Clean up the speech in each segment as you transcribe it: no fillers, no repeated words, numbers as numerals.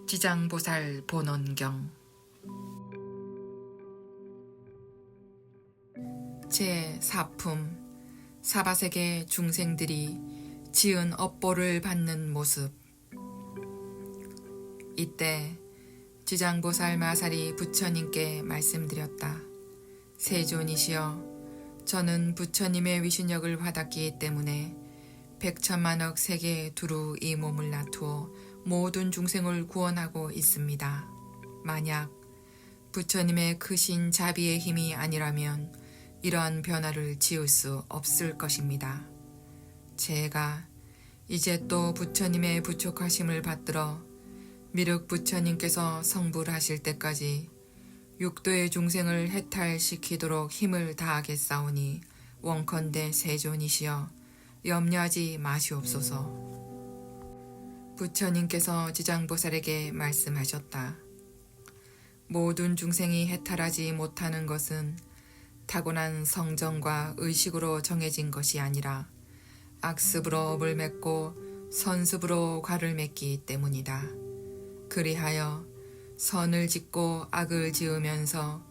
지장보살 본원경 제4품 사바세계 중생들이 지은 업보를 받는 모습. 이때 지장보살 마살이 부처님께 말씀드렸다. 세존이시여, 저는 부처님의 위신력을 받았기 때문에 백천만억 세계에 두루 이 몸을 나투어 모든 중생을 구원하고 있습니다. 만약 부처님의 크신 자비의 힘이 아니라면 이러한 변화를 지을 수 없을 것입니다. 제가 이제 또 부처님의 부촉하심을 받들어 미륵 부처님께서 성불하실 때까지 육도의 중생을 해탈시키도록 힘을 다하겠사오니 원컨대 세존이시여 염려하지 마시옵소서. 부처님께서 지장보살에게 말씀하셨다. 모든 중생이 해탈하지 못하는 것은 타고난 성정과 의식으로 정해진 것이 아니라 악습으로 업을 맺고 선습으로 과를 맺기 때문이다. 그리하여 선을 짓고 악을 지으면서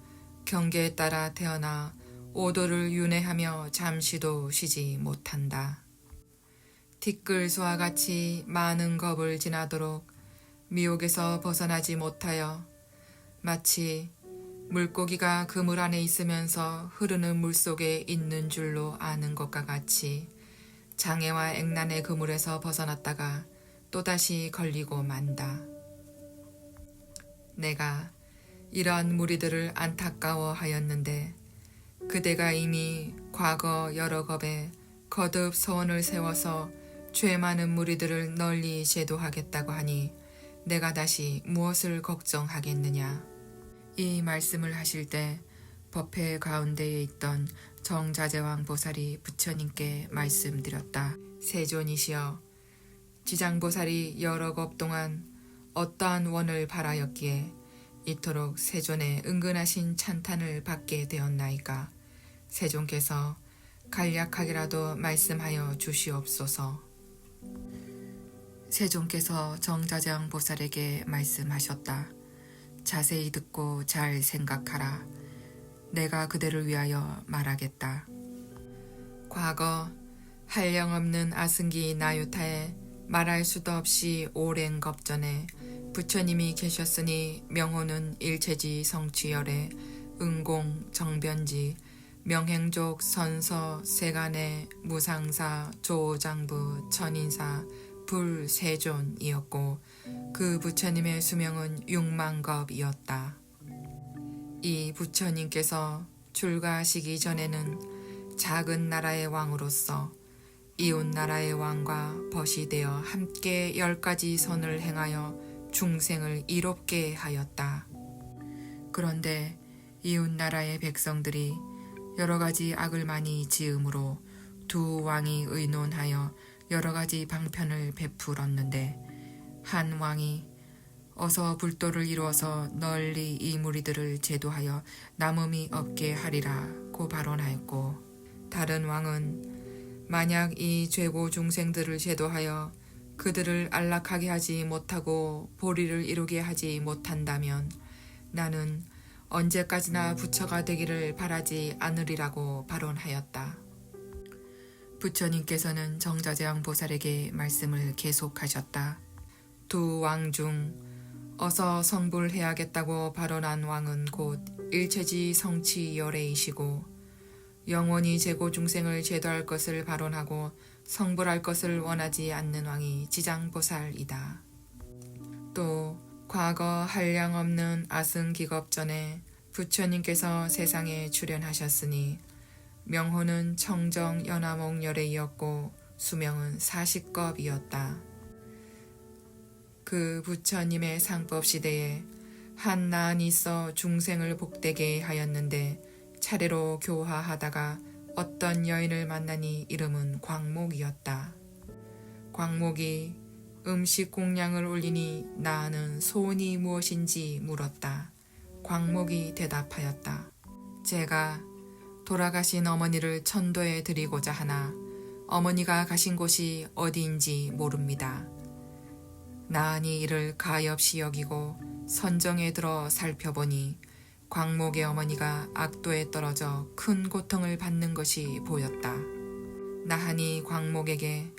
경계에 따라 태어나 오도를 윤회하며 잠시도 쉬지 못한다. 티끌소와 같이 많은 겁을 지나도록 미혹에서 벗어나지 못하여 마치 물고기가 그물 안에 있으면서 흐르는 물속에 있는 줄로 아는 것과 같이 장애와 액난의 그물에서 벗어났다가 또다시 걸리고 만다. 내가 이러한 무리들을 안타까워하였는데 그대가 이미 과거 여러 겁에 거듭 서원을 세워서 죄 많은 무리들을 널리 제도하겠다고 하니 내가 다시 무엇을 걱정하겠느냐. 이 말씀을 하실 때 법회 가운데에 있던 정자제왕 보살이 부처님께 말씀드렸다. 세존이시여, 지장보살이 여러 겁 동안 어떠한 원을 바라였기에 이토록 세존의 은근하신 찬탄을 받게 되었나이까. 세존께서 간략하게라도 말씀하여 주시옵소서. 세존께서 정자제왕 보살에게 말씀하셨다. 자세히 듣고 잘 생각하라. 내가 그대를 위하여 말하겠다. 과거 한량없는 아승기 나유타에 말할 수도 없이 오랜 겁전에 부처님이 계셨으니 명호는 일체지 성취열에 응공 정변지 명행족 선서 세간의 무상사 조장부 천인사 불세존이었고 그 부처님의 수명은 6만겁이었다. 이 부처님께서 출가하시기 전에는 작은 나라의 왕으로서 이웃 나라의 왕과 벗이 되어 함께 10가지 선을 행하여 중생을 이롭게 하였다. 그런데 이웃 나라의 백성들이 여러 가지 악을 많이 지음으로 두 왕이 의논하여 여러 가지 방편을 베풀었는데 한 왕이 어서 불도를 이루어서 널리 이 무리들을 제도하여 남음이 없게 하리라고 발언하였고, 다른 왕은 만약 이 죄고 중생들을 제도하여 그들을 안락하게 하지 못하고 보리를 이루게 하지 못한다면 나는 언제까지나 부처가 되기를 바라지 않으리라고 발언하였다. 부처님께서는 정자제왕 보살에게 말씀을 계속하셨다. 두 왕 중 어서 성불해야겠다고 발언한 왕은 곧 일체지 성취열애이시고 영원히 제고 중생을 제도할 것을 발언하고 성불할 것을 원하지 않는 왕이 지장보살이다. 또 과거 한량없는 아승기겁 전에 부처님께서 세상에 출현하셨으니 명호는 청정 연화목열애이었고 수명은 40겁이었다. 그 부처님의 상법 시대에 한 나은이 있어 중생을 복되게 하였는데 차례로 교화하다가 어떤 여인을 만나니 이름은 광목이었다. 광목이 음식 공양을 올리니 나는 소원이 무엇인지 물었다. 광목이 대답하였다. 제가 돌아가신 어머니를 천도에 드리고자 하나 어머니가 가신 곳이 어디인지 모릅니다. 나은이 이를 가엾이 여기고 선정에 들어 살펴보니 광목의 어머니가 악도에 떨어져 큰 고통을 받는 것이 보였다. 나한이 광목에게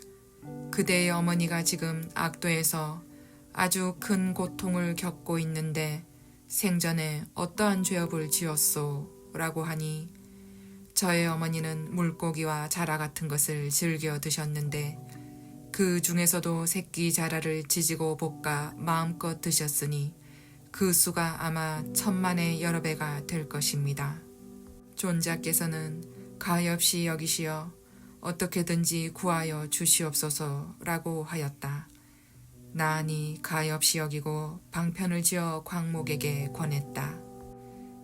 그대의 어머니가 지금 악도에서 아주 큰 고통을 겪고 있는데 생전에 어떠한 죄업을 지었소? 라고 하니 저의 어머니는 물고기와 자라 같은 것을 즐겨 드셨는데 그 중에서도 새끼 자라를 지지고 볶아 마음껏 드셨으니 그 수가 아마 1000만의 여러 배가 될 것입니다. 존자께서는 가엾이 여기시어 어떻게든지 구하여 주시옵소서라고 하였다. 나은이 가엾이 여기고 방편을 지어 광목에게 권했다.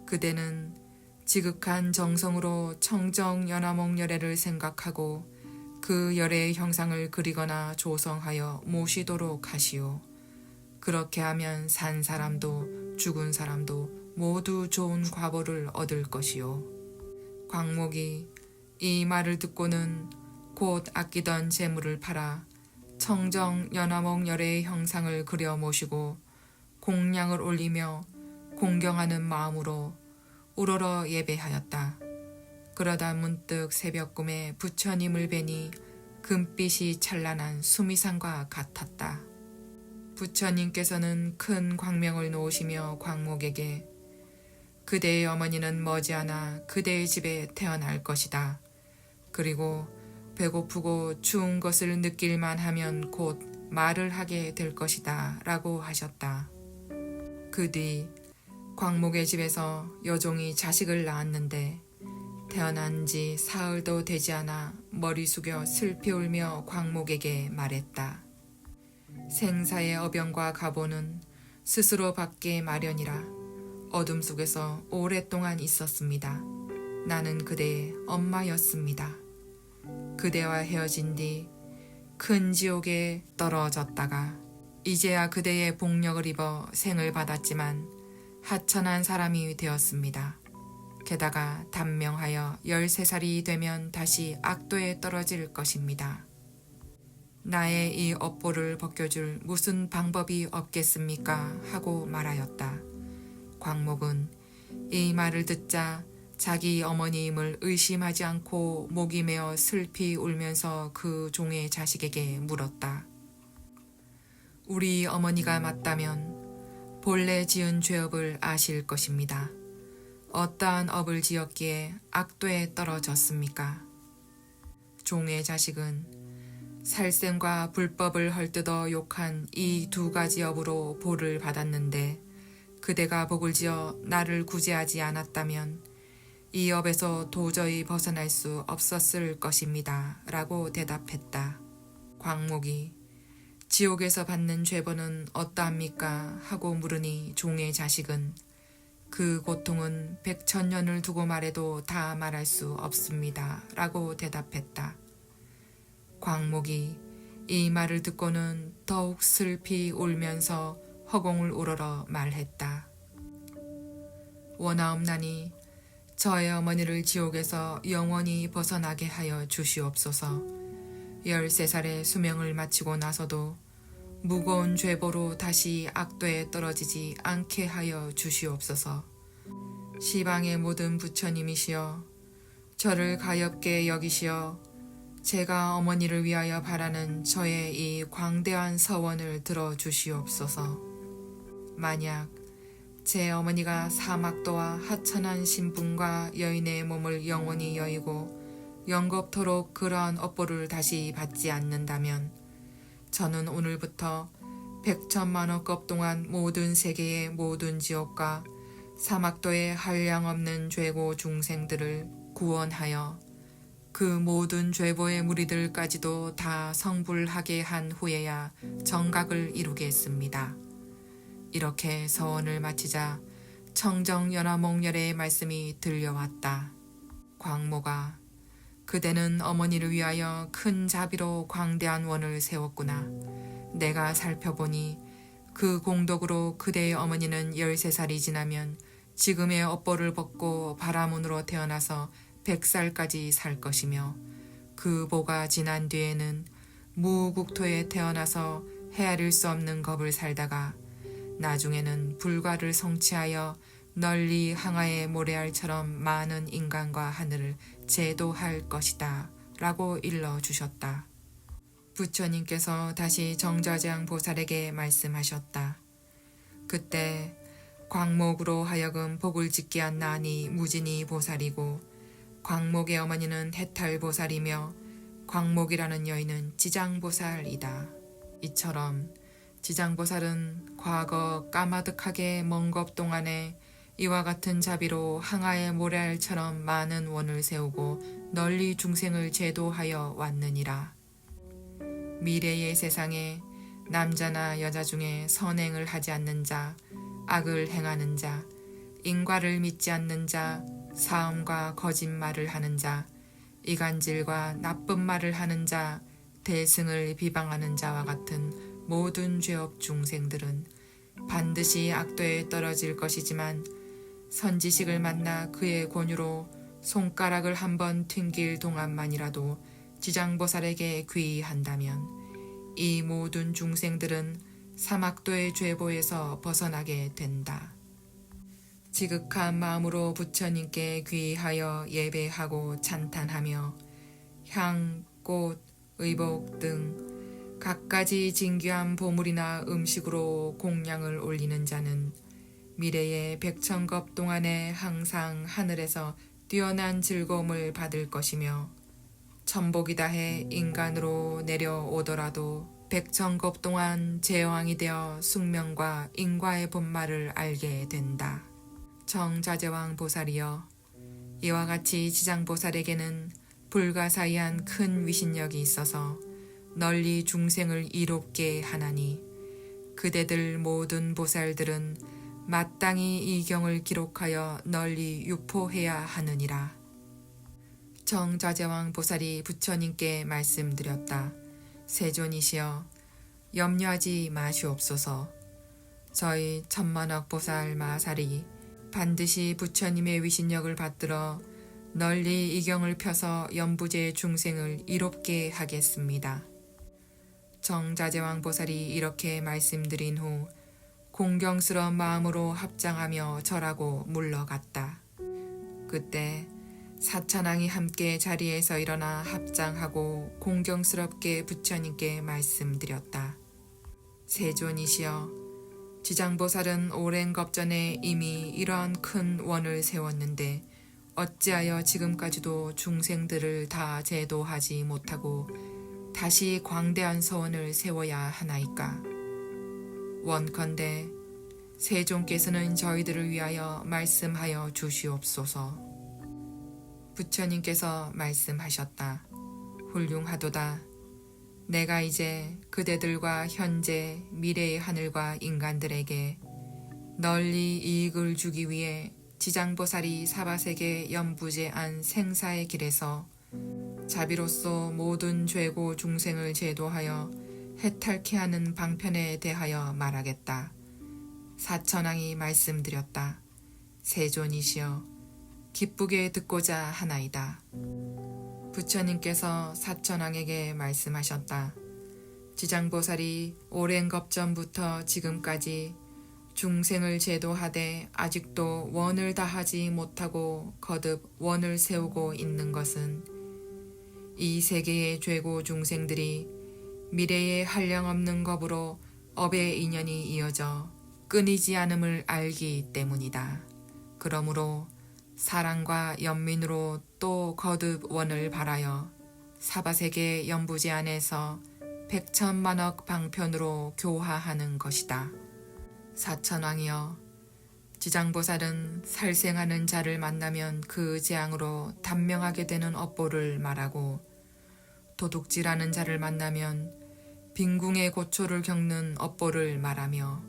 그대는 지극한 정성으로 청정 연화목 열애를 생각하고 그 열애의 형상을 그리거나 조성하여 모시도록 하시오. 그렇게 하면 산 사람도 죽은 사람도 모두 좋은 과보를 얻을 것이오. 광목이 이 말을 듣고는 곧 아끼던 재물을 팔아 청정 연화목 열애의 형상을 그려 모시고 공양을 올리며 공경하는 마음으로 우러러 예배하였다. 그러다 문득 새벽 꿈에 부처님을 뵈니 금빛이 찬란한 수미산과 같았다. 부처님께서는 큰 광명을 놓으시며 광목에게 그대의 어머니는 머지않아 그대의 집에 태어날 것이다. 그리고 배고프고 추운 것을 느낄만 하면 곧 말을 하게 될 것이다 라고 하셨다. 그 뒤 광목의 집에서 여종이 자식을 낳았는데 태어난 지 사흘도 되지 않아 머리 숙여 슬피 울며 광목에게 말했다. 생사의 어병과 가보는 스스로 받기 마련이라 어둠 속에서 오랫동안 있었습니다. 나는 그대의 엄마였습니다. 그대와 헤어진 뒤 큰 지옥에 떨어졌다가 이제야 그대의 복력을 입어 생을 받았지만 하천한 사람이 되었습니다. 게다가 단명하여 13살이 되면 다시 악도에 떨어질 것입니다. 나의 이 업보를 벗겨줄 무슨 방법이 없겠습니까? 하고 말하였다. 광목은 이 말을 듣자 자기 어머니임을 의심하지 않고 목이 메어 슬피 울면서 그 종의 자식에게 물었다. 우리 어머니가 맞다면 본래 지은 죄업을 아실 것입니다. 어떠한 업을 지었기에 악도에 떨어졌습니까? 종의 자식은 살생과 불법을 헐뜯어 욕한 이 2가지 업으로 벌을 받았는데 그대가 복을 지어 나를 구제하지 않았다면 이 업에서 도저히 벗어날 수 없었을 것입니다. 라고 대답했다. 광목이 지옥에서 받는 죄벌은 어떠합니까? 하고 물으니 종의 자식은 그 고통은 100,000년을 두고 말해도 다 말할 수 없습니다. 라고 대답했다. 광목이 이 말을 듣고는 더욱 슬피 울면서 허공을 우러러 말했다. 원하옵나니 저의 어머니를 지옥에서 영원히 벗어나게 하여 주시옵소서. 13살의 수명을 마치고 나서도 무거운 죄보로 다시 악도에 떨어지지 않게 하여 주시옵소서. 시방의 모든 부처님이시여 저를 가엾게 여기시어 제가 어머니를 위하여 바라는 저의 이 광대한 서원을 들어주시옵소서. 만약 제 어머니가 사막도와 하천한 신분과 여인의 몸을 영원히 여의고 영겁토록 그러한 업보를 다시 받지 않는다면 저는 오늘부터 100,000만억 급 동안 모든 세계의 모든 지옥과 사막도의 한량없는 죄고 중생들을 구원하여 그 모든 죄보의 무리들까지도 다 성불하게 한 후에야 정각을 이루겠습니다. 이렇게 서원을 마치자 청정연화목열의 말씀이 들려왔다. 광모가 그대는 어머니를 위하여 큰 자비로 광대한 원을 세웠구나. 내가 살펴보니 그 공덕으로 그대의 어머니는 13살이 지나면 지금의 업보를 벗고 바라문으로 태어나서 100살까지 살 것이며 그 보가 지난 뒤에는 무국토에 태어나서 헤아릴 수 없는 겁을 살다가 나중에는 불과를 성취하여 널리 항아의 모래알처럼 많은 인간과 하늘을 제도할 것이다 라고 일러주셨다. 부처님께서 다시 정자재왕 보살에게 말씀하셨다. 그때 광목으로 하여금 복을 짓게 한 난이 무진이 보살이고 광목의 어머니는 해탈 보살이며 광목이라는 여인은 지장보살이다. 이처럼 지장보살은 과거 까마득하게 먼 겁 동안에 이와 같은 자비로 항아의 모래알처럼 많은 원을 세우고 널리 중생을 제도하여 왔느니라. 미래의 세상에 남자나 여자 중에 선행을 하지 않는 자, 악을 행하는 자, 인과를 믿지 않는 자, 사음과 거짓말을 하는 자, 이간질과 나쁜 말을 하는 자, 대승을 비방하는 자와 같은 모든 죄업 중생들은 반드시 악도에 떨어질 것이지만 선지식을 만나 그의 권유로 손가락을 한번 튕길 동안만이라도 지장보살에게 귀의한다면 이 모든 중생들은 사막도의 죄보에서 벗어나게 된다. 지극한 마음으로 부처님께 귀의하여 예배하고 찬탄하며 향, 꽃, 의복 등 갖가지 진귀한 보물이나 음식으로 공양을 올리는 자는 미래의 백천겁 동안에 항상 하늘에서 뛰어난 즐거움을 받을 것이며 천복이 다해 인간으로 내려오더라도 백천겁 동안 제왕이 되어 숙명과 인과의 본말을 알게 된다. 정자재왕 보살이여, 이와 같이 지장보살에게는 불가사의한 큰 위신력이 있어서 널리 중생을 이롭게 하나니 그대들 모든 보살들은 마땅히 이 경을 기록하여 널리 유포해야 하느니라. 정자재왕 보살이 부처님께 말씀드렸다. 세존이시여, 염려하지 마시옵소서. 저희 천만억 보살 마살이 반드시 부처님의 위신력을 받들어 널리 이 경을 펴서 연부제 중생을 이롭게 하겠습니다. 정자재왕 보살이 이렇게 말씀드린 후 공경스러운 마음으로 합장하며 절하고 물러갔다. 그때 사천왕이 함께 자리에서 일어나 합장하고 공경스럽게 부처님께 말씀드렸다. 세존이시여, 지장보살은 오랜 겁전에 이미 이러한 큰 원을 세웠는데 어찌하여 지금까지도 중생들을 다 제도하지 못하고 다시 광대한 서원을 세워야 하나이까? 원컨대 세존께서는 저희들을 위하여 말씀하여 주시옵소서. 부처님께서 말씀하셨다. 훌륭하도다. 내가 이제 그대들과 현재 미래의 하늘과 인간들에게 널리 이익을 주기 위해 지장보살이 사바세계 연부제한 생사의 길에서 자비로서 모든 죄고 중생을 제도하여 해탈케 하는 방편에 대하여 말하겠다. 사천왕이 말씀드렸다. 세존이시여, 기쁘게 듣고자 하나이다. 부처님께서 사천왕에게 말씀하셨다. 지장보살이 오랜 겁전부터 지금까지 중생을 제도하되 아직도 원을 다하지 못하고 거듭 원을 세우고 있는 것은 이 세계의 죄고 중생들이 미래의 한량없는 겁으로 업의 인연이 이어져 끊이지 않음을 알기 때문이다. 그러므로 사랑과 연민으로 또 거듭 원을 바라여 사바세계 연부제 안에서 백천만억 방편으로 교화하는 것이다. 사천왕이여, 지장보살은 살생하는 자를 만나면 그 재앙으로 단명하게 되는 업보를 말하고 도둑질하는 자를 만나면 빈궁의 고초를 겪는 업보를 말하며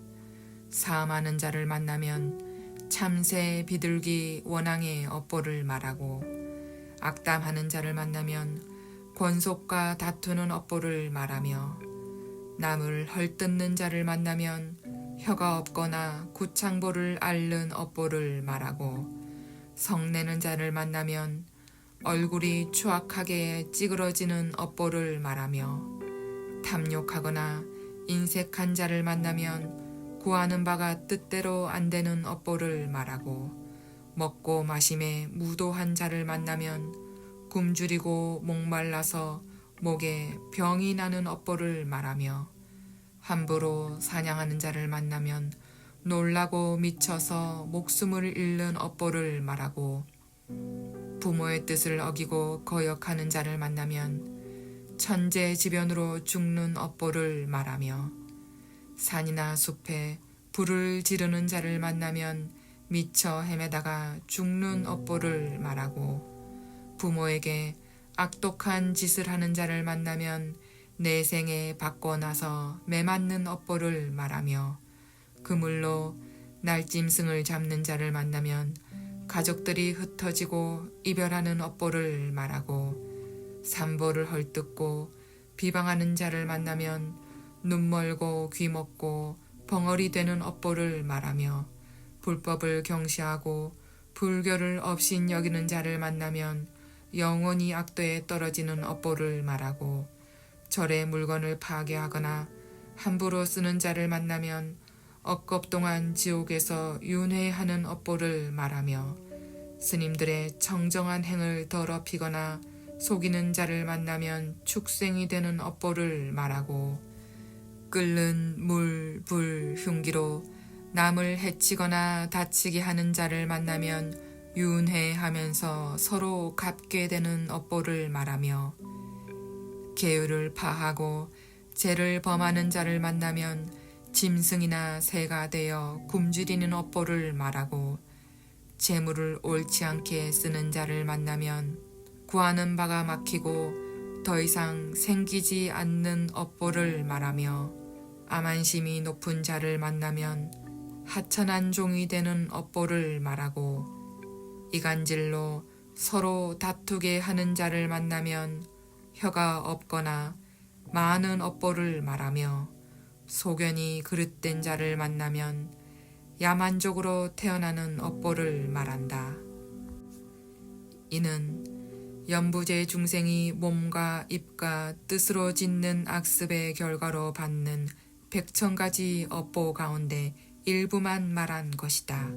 사함하는 자를 만나면 참새, 비둘기, 원앙의 업보를 말하고 악담하는 자를 만나면 권속과 다투는 업보를 말하며 남을 헐뜯는 자를 만나면 혀가 없거나 구창보를 앓는 업보를 말하고 성내는 자를 만나면 얼굴이 추악하게 찌그러지는 업보를 말하며 탐욕하거나 인색한 자를 만나면 구하는 바가 뜻대로 안 되는 업보를 말하고, 먹고 마심에 무도한 자를 만나면 굶주리고 목말라서 목에 병이 나는 업보를 말하며, 함부로 사냥하는 자를 만나면 놀라고 미쳐서 목숨을 잃는 업보를 말하고, 부모의 뜻을 어기고 거역하는 자를 만나면 천재지변으로 죽는 업보를 말하며, 산이나 숲에 불을 지르는 자를 만나면 미쳐 헤매다가 죽는 업보를 말하고, 부모에게 악독한 짓을 하는 자를 만나면 내생에 받고 나서 매맞는 업보를 말하며, 그물로 날짐승을 잡는 자를 만나면 가족들이 흩어지고 이별하는 업보를 말하고, 산보를 헐뜯고 비방하는 자를 만나면 눈멀고 귀먹고 벙어리 되는 업보를 말하며, 불법을 경시하고 불교를 업신여기는 자를 만나면 영원히 악도에 떨어지는 업보를 말하고, 절의 물건을 파괴하거나 함부로 쓰는 자를 만나면 억겁 동안 지옥에서 윤회하는 업보를 말하며, 스님들의 청정한 행을 더럽히거나 속이는 자를 만나면 축생이 되는 업보를 말하고, 끓는 물, 불, 흉기로 남을 해치거나 다치게 하는 자를 만나면 윤회하면서 서로 갚게 되는 업보를 말하며, 계율을 파하고 죄를 범하는 자를 만나면 짐승이나 새가 되어 굶주리는 업보를 말하고, 재물을 옳지 않게 쓰는 자를 만나면 구하는 바가 막히고 더 이상 생기지 않는 업보를 말하며, 암안심이 높은 자를 만나면 하천한 종이 되는 업보를 말하고, 이간질로 서로 다투게 하는 자를 만나면 혀가 없거나 많은 업보를 말하며, 소견이 그릇된 자를 만나면 야만족으로 태어나는 업보를 말한다. 이는 연부제 중생이 몸과 입과 뜻으로 짓는 악습의 결과로 받는 100,000가지 업보 가운데 일부만 말한 것이다.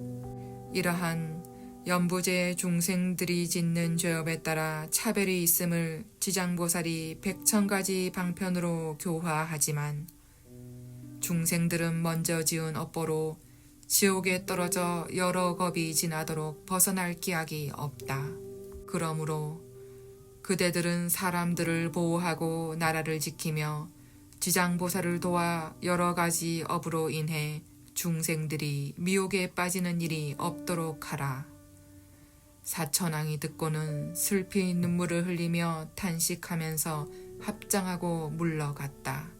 이러한 연부제 중생들이 짓는 죄업에 따라 차별이 있음을 지장보살이 100,000가지 방편으로 교화하지만, 중생들은 먼저 지은 업보로 지옥에 떨어져 여러 겁이 지나도록 벗어날 기약이 없다. 그러므로 그대들은 사람들을 보호하고 나라를 지키며 지장보살을 도와 여러 가지 업으로 인해 중생들이 미혹에 빠지는 일이 없도록 하라. 사천왕이 듣고는 슬피 눈물을 흘리며 탄식하면서 합장하고 물러갔다.